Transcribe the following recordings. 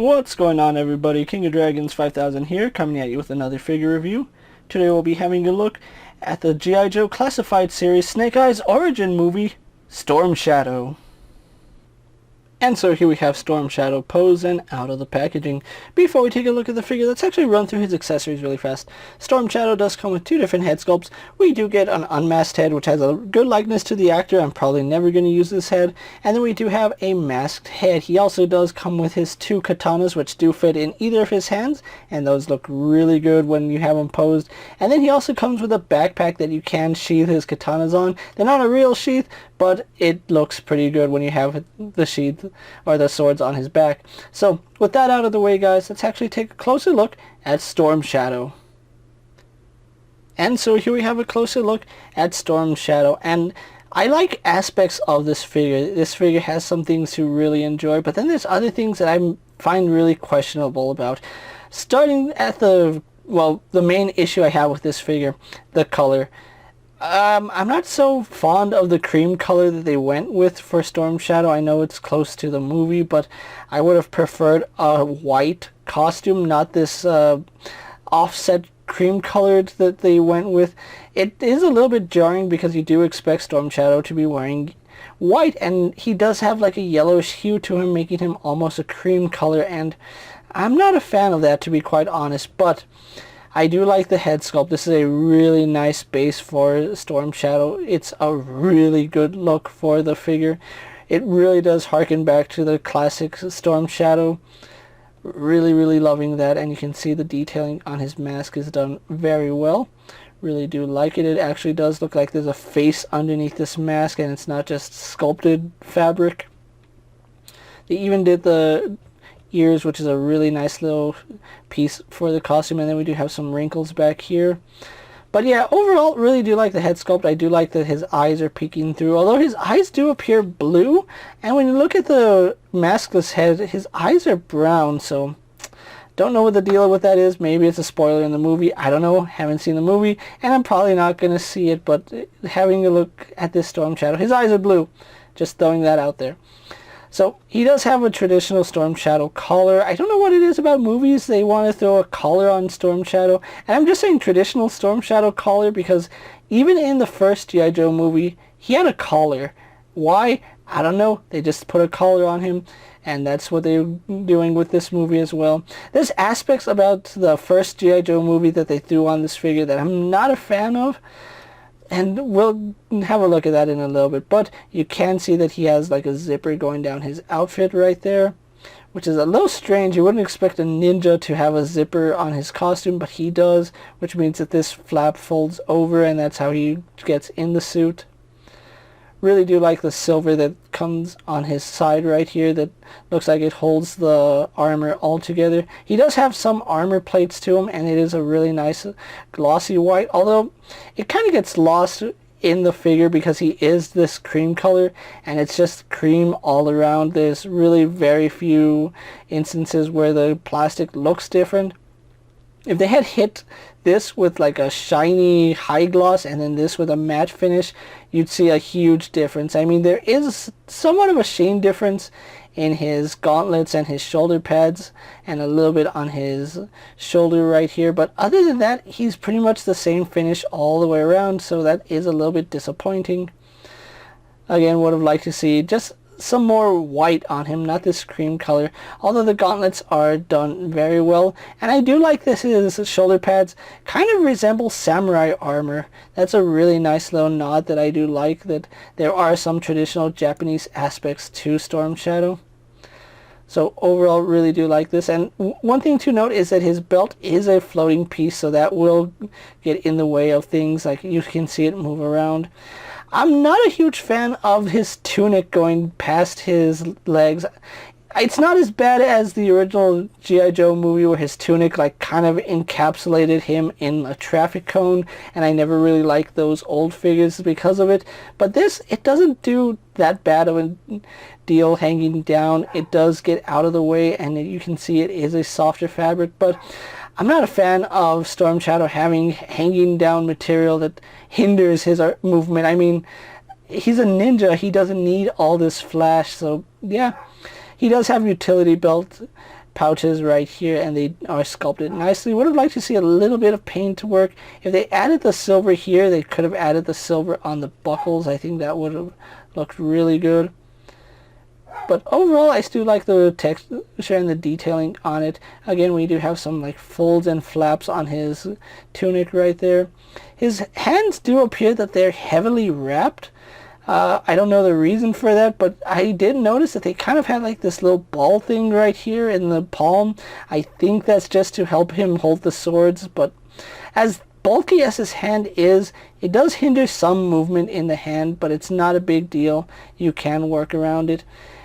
What's going on, everybody? King of Dragons 5000 here, coming at you with another figure review. Today we'll be having a look at the G.I. Joe Classified Series Snake Eyes origin movie, Storm Shadow. And so here we have Storm Shadow posed and out of the packaging. Before we take a look at the figure, let's actually run through his accessories really fast. Storm Shadow does come with two different head sculpts. We do get an unmasked head, which has a good likeness to the actor. I'm probably never going to use this head. And then we do have a masked head. He also does come with his two katanas, which do fit in either of his hands. And those look really good when you have them posed. And then he also comes with a backpack that you can sheath his katanas on. They're not a real sheath, but it looks pretty good when you have the sheath or the swords on his back. So with that out of the way, guys, let's actually take a closer look at Storm Shadow. And so here we have a closer look at Storm Shadow, and I like aspects of this figure. This figure has some things to really enjoy, but then there's other things that I find really questionable about. Starting at the main issue I have with this figure, the color. I'm not so fond of the cream color that they went with for Storm Shadow. I know it's close to the movie, but I would have preferred a white costume, not this offset cream colored that they went with. It is a little bit jarring because you do expect Storm Shadow to be wearing white, and he does have like a yellowish hue to him, making him almost a cream color, and I'm not a fan of that, to be quite honest. But I do like the head sculpt. This is a really nice base for Storm Shadow. It's a really good look for the figure. It really does harken back to the classic Storm Shadow. Really loving that, and you can see the detailing on his mask is done very well. Really do like it. It actually does look like there's a face underneath this mask, and it's not just sculpted fabric. They even did the ears, which is a really nice little piece for the costume, and then we do have some wrinkles back here. But yeah, overall, really do like the head sculpt. I do like that his eyes are peeking through, although his eyes do appear blue, and when you look at the maskless head, his eyes are brown, so don't know what the deal with that is. Maybe it's a spoiler in the movie. I don't know. Haven't seen the movie, and I'm probably not going to see it, but having a look at this Storm Shadow, his eyes are blue. Just throwing that out there. So he does have a traditional Storm Shadow collar. I don't know what it is about movies. They want to throw a collar on Storm Shadow. And I'm just saying traditional Storm Shadow collar because even in the first G.I. Joe movie, he had a collar. Why? I don't know. They just put a collar on him, and that's what they're doing with this movie as well. There's aspects about the first G.I. Joe movie that they threw on this figure that I'm not a fan of. And we'll have a look at that in a little bit. But you can see that he has like a zipper going down his outfit right there, which is a little strange. You wouldn't expect a ninja to have a zipper on his costume, but he does, which means that this flap folds over, and that's how he gets in the suit. Really do like the silver that comes on his side right here that looks like it holds the armor all together. He does have some armor plates to him, and it is a really nice glossy white, although it kind of gets lost in the figure because he is this cream color, and it's just cream all around. There's really very few instances where the plastic looks different. If they had hit this with like a shiny high gloss and then this with a matte finish, you'd see a huge difference. I mean, there is somewhat of a sheen difference in his gauntlets and his shoulder pads and a little bit on his shoulder right here, but other than that, he's pretty much the same finish all the way around, so that is a little bit disappointing. Again, would have liked to see just some more white on him, not this cream color, although the gauntlets are done very well. And I do like this, his shoulder pads kind of resemble samurai armor. That's a really nice little nod that I do like, that there are some traditional Japanese aspects to Storm Shadow. So overall, really do like this. And one thing to note is that his belt is a floating piece, so that will get in the way of things, like you can see it move around. I'm not a huge fan of his tunic going past his legs. It's not as bad as the original G.I. Joe movie where his tunic like kind of encapsulated him in a traffic cone, and I never really liked those old figures because of it. But this, it doesn't do that bad of a deal hanging down. It does get out of the way, and you can see it is a softer fabric, but I'm not a fan of Storm Shadow having hanging down material that hinders his movement. I mean, he's a ninja. He doesn't need all this flash, so yeah. He does have utility belt pouches right here, and they are sculpted nicely. Would have liked to see a little bit of paint work. If they added the silver here, they could have added the silver on the buckles. I think that would have looked really good. But overall, I still like the texture and the detailing on it. Again, we do have some like folds and flaps on his tunic right there. His hands do appear that they're heavily wrapped. I don't know the reason for that, but I did notice that they kind of had like this little ball thing right here in the palm. I think that's just to help him hold the swords, but as bulky as his hand is, it does hinder some movement in the hand, but it's not a big deal. You can work around it.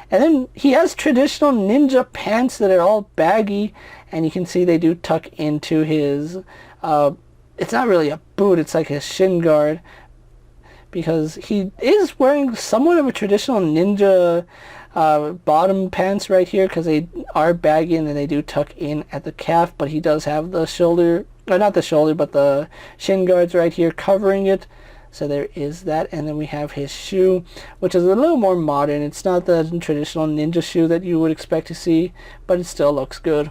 And then he has traditional ninja pants that are all baggy, and you can see they do tuck into his, it's not really a boot, it's like his shin guard, because he is wearing somewhat of a traditional ninja bottom pants right here, because they are baggy and then they do tuck in at the calf, but he does have the shoulder, or not the shoulder, but the shin guards right here covering it. So there is that, and then we have his shoe, which is a little more modern. It's not the traditional ninja shoe that you would expect to see, but it still looks good.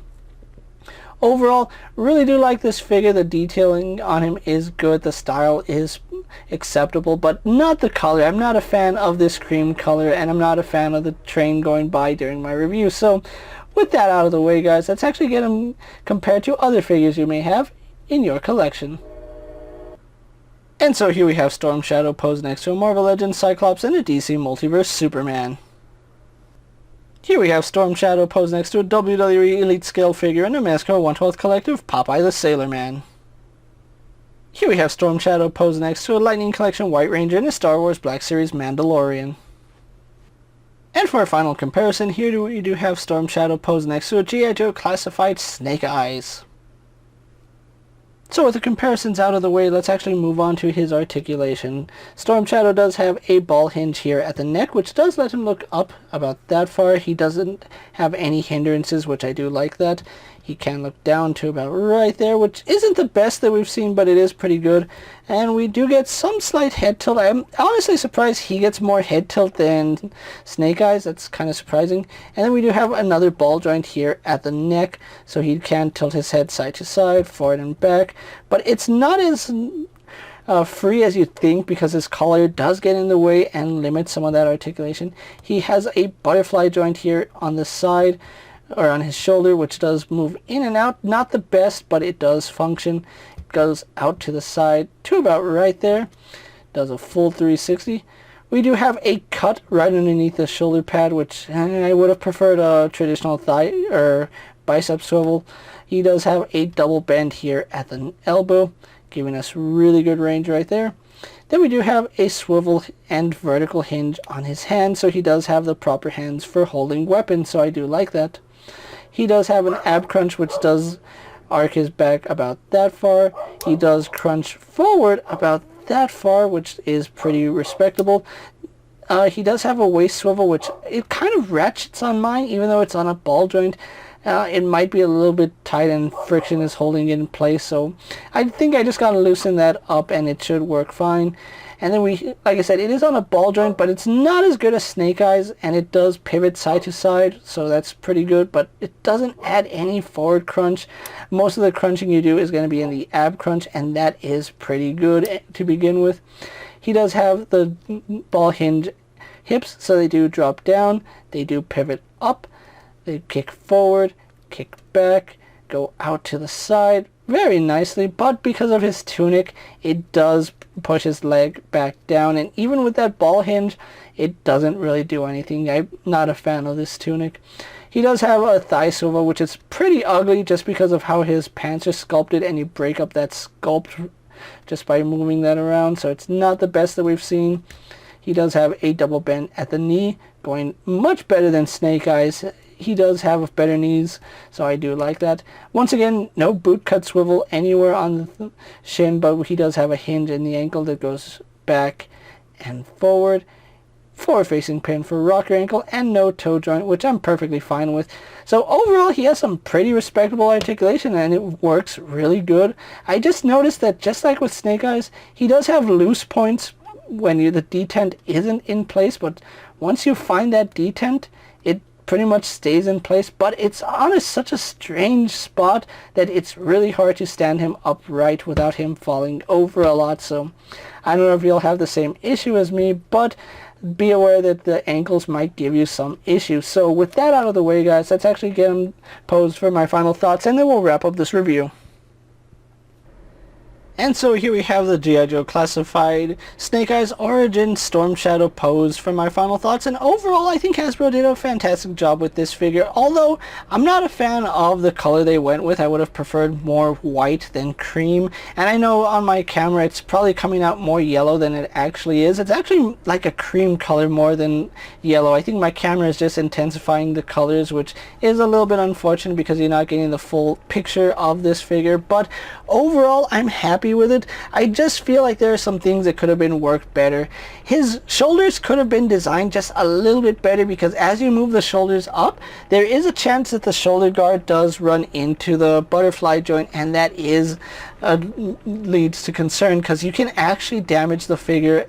Overall, really do like this figure. The detailing on him is good. The style is acceptable, but not the color. I'm not a fan of this cream color, and I'm not a fan of the train going by during my review. So with that out of the way, guys, let's actually get him compared to other figures you may have in your collection. And so here we have Storm Shadow posed next to a Marvel Legends Cyclops and a DC Multiverse Superman. Here we have Storm Shadow posed next to a WWE Elite Scale figure and a Masco 1/12 Collective Popeye the Sailor Man. Here we have Storm Shadow posed next to a Lightning Collection White Ranger and a Star Wars Black Series Mandalorian. And for our final comparison, here we do have Storm Shadow posed next to a G.I. Joe Classified Snake Eyes. So with the comparisons out of the way, let's actually move on to his articulation. Storm Shadow does have a ball hinge here at the neck, which does let him look up about that far. He doesn't have any hindrances, which I do like that. He can look down to about right there, which isn't the best that we've seen, but it is pretty good. And we do get some slight head tilt. I'm honestly surprised he gets more head tilt than Snake Eyes. That's kind of surprising. And then we do have another ball joint here at the neck, so he can tilt his head side to side, forward and back. But it's not as free as you think, because his collar does get in the way and limit some of that articulation. He has a butterfly joint here on the side, or on his shoulder, which does move in and out. Not the best, but it does function. It goes out to the side to about right there. Does a full 360. We do have a cut right underneath the shoulder pad, which I would have preferred a traditional thigh or bicep swivel. He does have a double bend here at the elbow, giving us really good range right there. Then we do have a swivel and vertical hinge on his hand, so he does have the proper hands for holding weapons, so I do like that. He does have an ab crunch, which does arc his back about that far. He does crunch forward about that far, which is pretty respectable. He does have a waist swivel, which it kind of ratchets on mine, even though it's on a ball joint. It might be a little bit tight and friction is holding it in place, so I think I just gotta loosen that up and it should work fine. And then like I said, it is on a ball joint, but it's not as good as Snake Eyes, and it does pivot side to side, so that's pretty good, but it doesn't add any forward crunch. Most of the crunching you do is going to be in the ab crunch, and that is pretty good to begin with. He does have the ball hinge hips, so they do drop down, they do pivot up, they kick forward, kick back, go out to the side very nicely, but because of his tunic, it does push his leg back down, and even with that ball hinge, it doesn't really do anything. I'm not a fan of this tunic. He does have a thigh swivel, which is pretty ugly just because of how his pants are sculpted, and you break up that sculpt just by moving that around, so it's not the best that we've seen. He does have a double bend at the knee, going much better than Snake Eyes. He does have better knees, so I do like that. Once again, no boot cut swivel anywhere on the shin, but he does have a hinge in the ankle that goes back and forward. Forward facing pin for rocker ankle, and no toe joint, which I'm perfectly fine with. So overall, he has some pretty respectable articulation, and it works really good. I just noticed that just like with Snake Eyes, he does have loose points when the detent isn't in place, but once you find that detent, it pretty much stays in place, but it's on such a strange spot that it's really hard to stand him upright without him falling over a lot. So I don't know if you'll have the same issue as me, but be aware that the ankles might give you some issues. So with that out of the way, guys, let's actually get him posed for my final thoughts, and then we'll wrap up this review. And so here we have the G.I. Joe Classified Snake Eyes Origin Storm Shadow pose for my final thoughts. And overall, I think Hasbro did a fantastic job with this figure. Although I'm not a fan of the color they went with. I would have preferred more white than cream. And I know on my camera it's probably coming out more yellow than it actually is. It's actually like a cream color more than yellow. I think my camera is just intensifying the colors, which is a little bit unfortunate because you're not getting the full picture of this figure. But overall, I'm happy with it. I just feel like there are some things that could have been worked better. His shoulders could have been designed just a little bit better, because as you move the shoulders up, there is a chance that the shoulder guard does run into the butterfly joint, and that is leads to concern because you can actually damage the figure.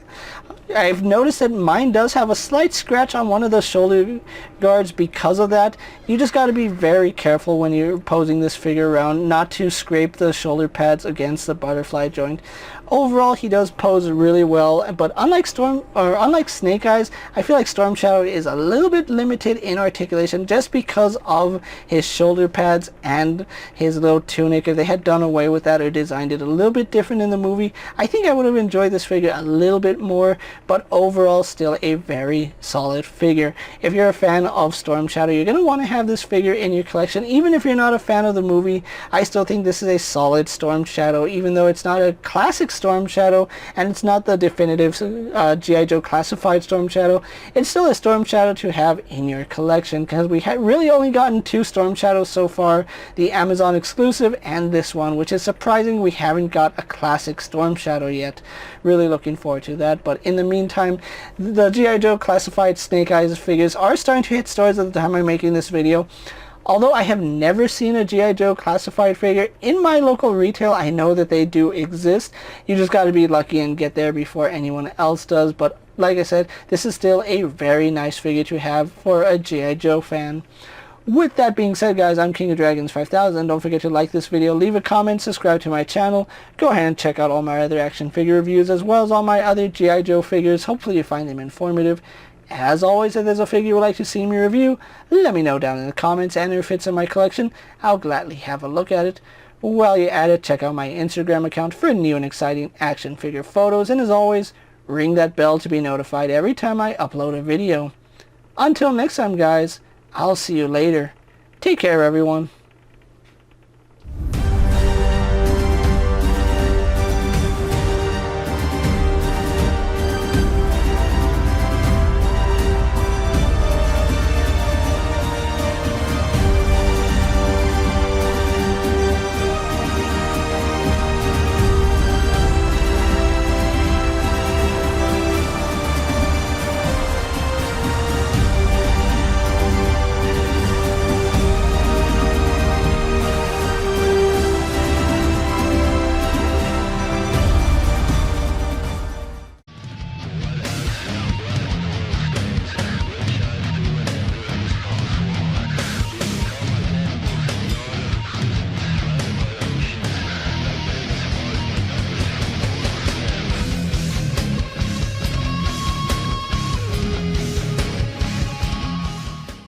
I've noticed that mine does have a slight scratch on one of the shoulder guards because of that. You just got to be very careful when you're posing this figure around not to scrape the shoulder pads against the butterfly joint. Overall, he does pose really well, but unlike Snake Eyes, I feel like Storm Shadow is a little bit limited in articulation just because of his shoulder pads and his little tunic. If they had done away with that or designed it a little bit different in the movie, I think I would have enjoyed this figure a little bit more, but overall still a very solid figure. If you're a fan of Storm Shadow, you're going to want to have this figure in your collection. Even if you're not a fan of the movie, I still think this is a solid Storm Shadow, even though it's not a classic Storm Shadow and it's not the definitive G.I. Joe Classified Storm Shadow. It's still a Storm Shadow to have in your collection, because we have really only gotten 2 Storm Shadows so far, the Amazon exclusive and this one, which is surprising we haven't got a classic Storm Shadow yet. Really looking forward to that. But in the meantime, the G.I. Joe Classified Snake Eyes figures are starting to hit stores at the time I'm making this video. Although I have never seen a G.I. Joe Classified figure in my local retail, I know that they do exist. You just got to be lucky and get there before anyone else does. But like I said, this is still a very nice figure to have for a G.I. Joe fan. With that being said, guys, I'm KingofDragons 5000. Don't forget to like this video, leave a comment, subscribe to my channel. Go ahead and check out all my other action figure reviews as well as all my other G.I. Joe figures. Hopefully you find them informative. As always, if there's a figure you would like to see me review, let me know down in the comments, and if it's in my collection, I'll gladly have a look at it. While you're at it, check out my Instagram account for new and exciting action figure photos, and as always, ring that bell to be notified every time I upload a video. Until next time, guys, I'll see you later. Take care, everyone.